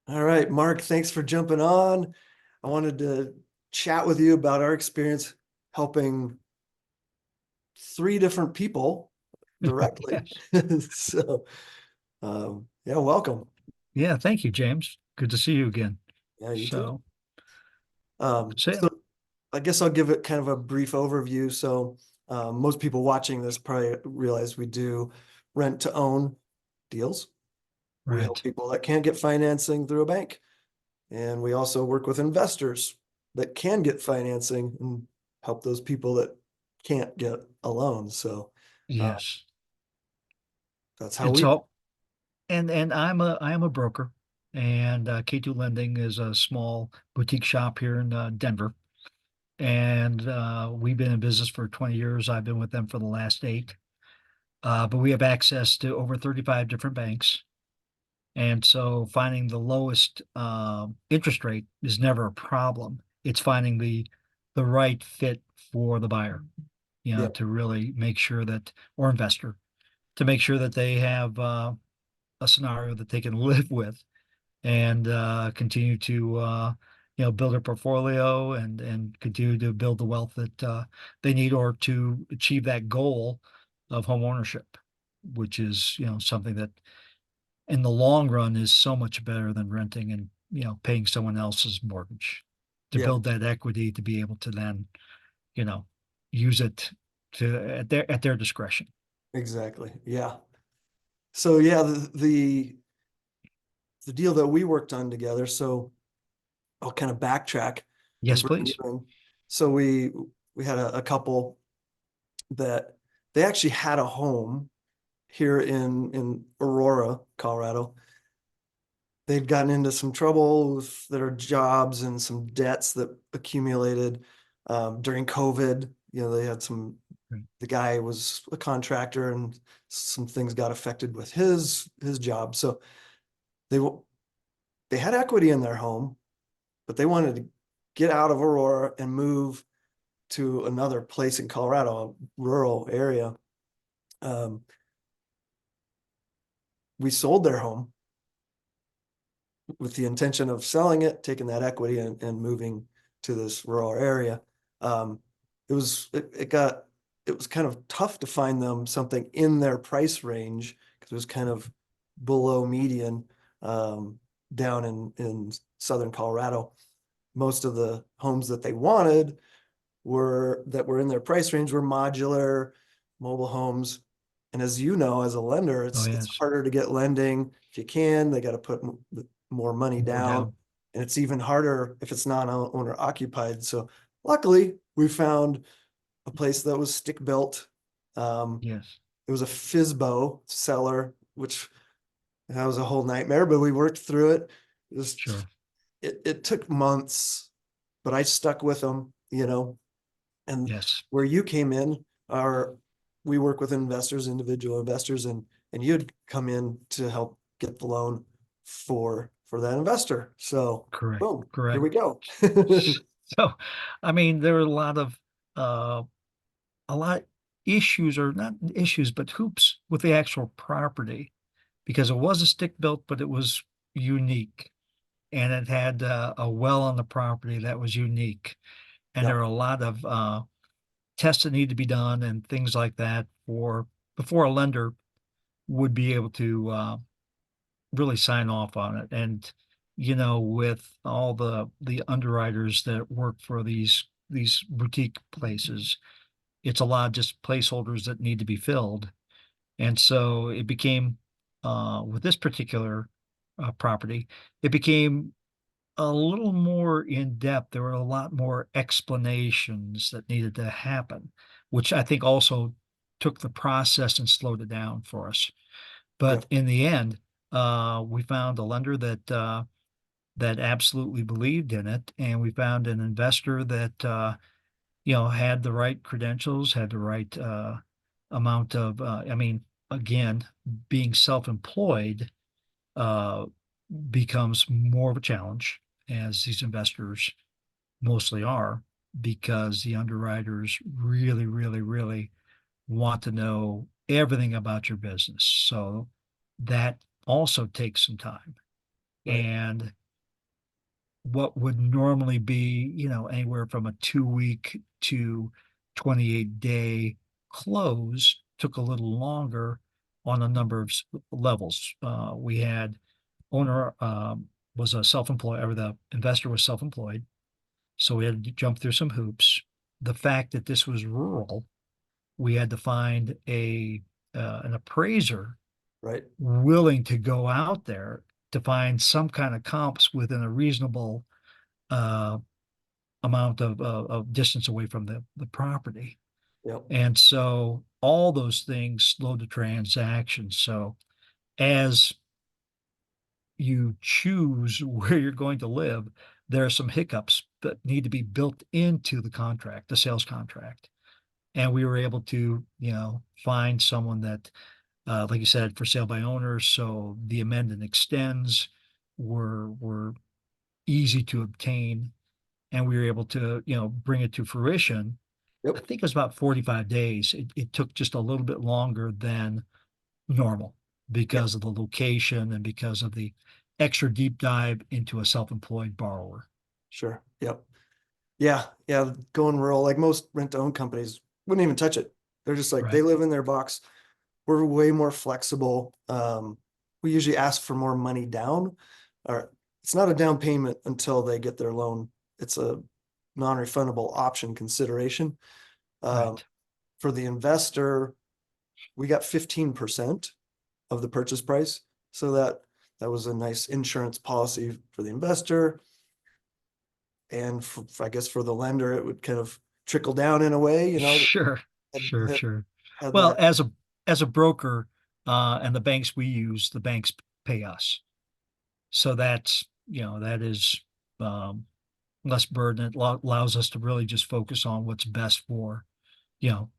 All right, Mark, thanks for jumping on. I wanted to chat with you about our experience helping three different people directly. Yes. So, yeah, welcome. Yeah, thank you, James. Good to see you again. Yeah, you too. So, So Sam, I guess I'll give it kind of a brief overview. So, most people watching this probably realize we do rent to own deals. We help right. people that can't get financing through a bank. And we also work with investors that can get financing and help those people that can't get a loan. So uh, Yes. that's how And we. so, and I am a broker, and K2 Lending is a small boutique shop here in Denver, and we've been in business for 20 years. I've been with them for the last eight. But we have access to over 35 different banks. And so finding the lowest interest rate is never a problem. It's finding the right fit for the buyer, Yeah, to really make sure that, or investor, to make sure that they have a scenario that they can live with and continue to build a portfolio and continue to build the wealth that they need or to achieve that goal of home ownership, which is something that in the long run is so much better than renting and paying someone else's mortgage to yeah, build that equity to be able to then you know use it to at their discretion. exactly. Yeah. So yeah, the deal that we worked on together. So I'll kind of backtrack and Yes, bring please. you in. So we had a couple that they actually had a home here in Aurora, Colorado. They'd gotten into some trouble with their jobs and some debts that accumulated during COVID. They had Right. the guy was a contractor and some things got affected with his job. So they they had equity in their home, but they wanted to get out of Aurora and move to another place in Colorado, a rural area. Um, we sold their home with the intention of selling it, taking that equity and moving to this rural area. Um, it was kind of tough to find them something in their price range because it was kind of below median um, down in southern Colorado. Most of the homes that they wanted were in their price range were modular mobile homes. And as you know, as a lender, Oh, it's yes. harder to get lending if you can. They got to put more money More down, down. and it's even harder if it's not owner occupied. So luckily, we found a place that was stick built. Um, Yes. it was a FISBO seller, which that was a whole nightmare, but we worked through it. It was Sure. it took months, but I stuck with them. And Yes. where you came in are we work with investors, individual investors, and you'd come in to help get the loan for that investor. So Correct. boom, here Correct. we go. So, I mean, there are uh a lot issues, or not issues, but hoops with the actual property, because it was a stick built, but it was unique, and it had a well on the property that was unique. And there are Yep. a lot of tests that need to be done and things like that for before a lender would be able to really sign off on it. And with all the underwriters that work for these boutique places, it's a lot of just placeholders that need to be filled. And so it became with this particular property, it became a little more in depth. There were a lot more explanations that needed to happen, which I think also took the process and slowed it down for us. But Yep. in the end, we found a lender that absolutely believed in it, and we found an investor that had the right credentials, had the right amount of. I mean, again, being self-employed uh, becomes more of a challenge, as these investors mostly are, because the underwriters really, really, really want to know everything about your business. So that also takes some time. Right. And what would normally be, anywhere from a 2 week to 28 day close took a little longer on a number of levels. We had owner was a self-employed, or the investor was self-employed. So we had to jump through some hoops. The fact that this was rural, we had to find an appraiser Right. willing to go out there to find some kind of comps within a reasonable uh, amount of distance away from the property. Yep. And so all those things slowed the transaction. So as you choose where you're going to live, there are some hiccups that need to be built into the contract, the sales contract. And we were able to, find someone that, like you said, for sale by owners. So the amend and extends were easy to obtain, and we were able to, bring it to fruition. I Yep. think it was about 45 days. It took just a little bit longer than normal Yeah. because of the location and because of the extra deep dive into a self-employed borrower. Sure. Yep. Yeah. Yeah. Going rural, like most rent to own companies wouldn't even touch it. They're just like, they Right. live in their box. We're way more flexible. We usually ask for more money down, or it's not a down payment until they get their loan. It's a non-refundable option consideration. Um, Right. for the investor, we got 15% of the purchase price. So that was a nice insurance policy for the investor. And for, I guess for the lender, it would kind of trickle down in a way, Sure. had, Sure. had, Sure. had Well, that. as a broker, and the banks we use, the banks pay us. So that is um, less burden. It allows us to really just focus on what's best for, you know,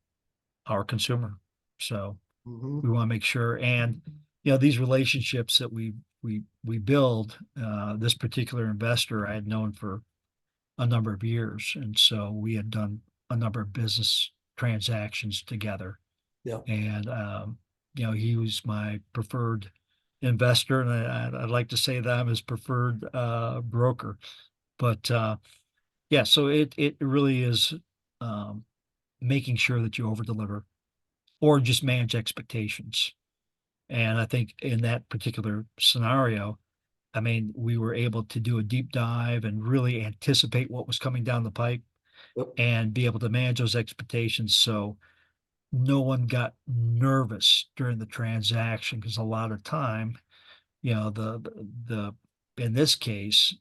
our consumer. So Mhm. we want to make sure, and these relationships that we build. This particular investor I had known for a number of years, and so we had done a number of business transactions together. Yeah. And he was my preferred investor, and I'd like to say that I'm his preferred broker. But yeah, so it really is um, making sure that you over deliver or just manage expectations. And I think in that particular scenario, I mean, we were able to do a deep dive and really anticipate what was coming down the pipe Yep. and be able to manage those expectations. So no one got nervous during the transaction, because a lot of time, in this case,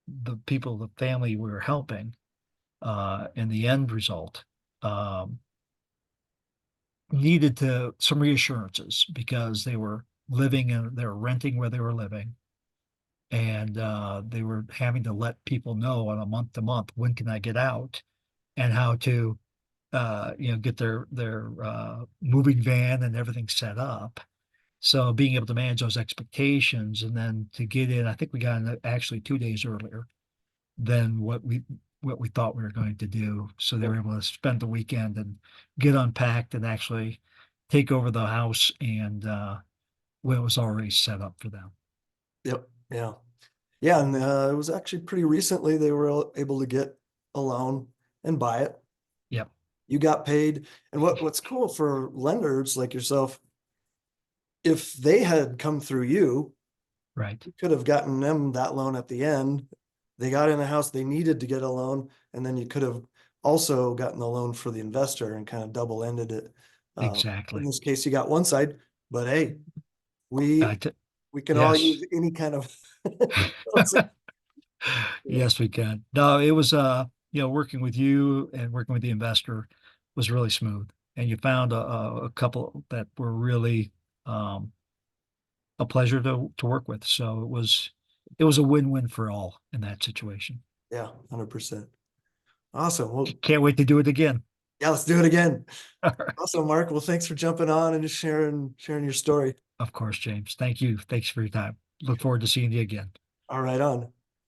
the people, the family we were helping, in the end result, um, needed to some reassurances because they were renting where they were living, and they were having to let people know on a month to month, when can I get out, and how to get their moving van and everything set up. So being able to manage those expectations, and then to get in, I think we got in actually 2 days earlier than what we thought we were going to do. So they Yep. were able to spend the weekend and get unpacked and actually take over the house, and well, it was already set up for them. Yep. Yeah. Yeah. And it was actually pretty recently they were able to get a loan and buy it. Yep. You got paid. And what's cool for lenders like yourself, if they had come through you, Right. you could have gotten them that loan at the end. They got in the house, they needed to get a loan, and then you could have also gotten the loan for the investor and kind of double ended it. In Exactly. this case, you got one side, but hey, we I t- we can all yes. use any kind of. Yeah. Yes, we can. No, it was working with you and working with the investor was really smooth. And you found a couple that were really um a pleasure to work with. So it was a win-win for all in that situation. Yeah, 100%. Awesome. Well, Can't wait to do it again. yeah, let's do it again. All right. Awesome, Mark. Well, thanks for jumping on and just sharing your story. Of course, James. Thank you. Thanks for your time. Look forward to seeing you again. All right, on.